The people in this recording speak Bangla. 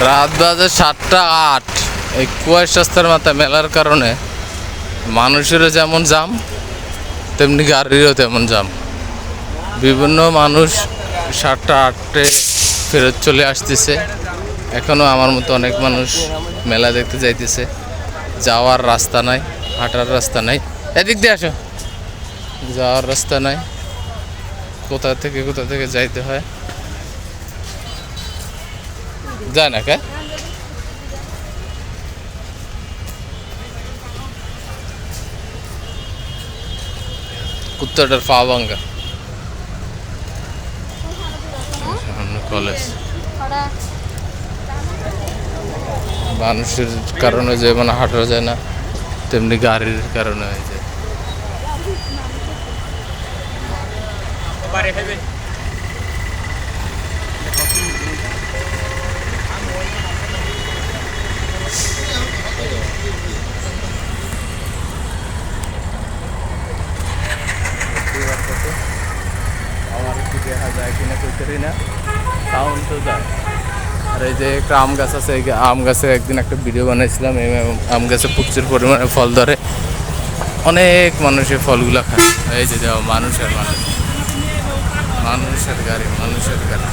রাত বাজে 7টা 8। এই কুয়াশাস্তার মাথায় মেলার কারণে মানুষেরও যেমন জাম, তেমনি গাড়িরও তেমন জাম। বিভিন্ন মানুষ 7টা 8-এ ফেরত চলে আসতেছে। এখনও আমার মতো অনেক মানুষ মেলা দেখতে যাইতেছে। যাওয়ার রাস্তা নাই, হাঁটার রাস্তা নাই। এদিক দিয়ে আসো। যাওয়ার রাস্তা নাই, কোথা থেকে যাইতে হয় যায় না কে। কুত্তাটার পা ভাঙ্গা। কলেজ মানুষের কারণে যেমন হাঁটা যায় না, তেমনি গাড়ির কারণে হয়ে যায়। আমার কি দেখা যায় কিনা কইতেরি না, সাউন্ড তো যায়। আর এই যে একটা আম গাছ আছে, এই আম গাছে একদিন একটা ভিডিও বানাইছিলাম। এই আম গাছে প্রচুর পরিমাণে ফল ধরে, অনেক মানুষের ফলগুলো খায়। এই যে দেখো মানুষের গাড়ি, মানুষের গাড়ি।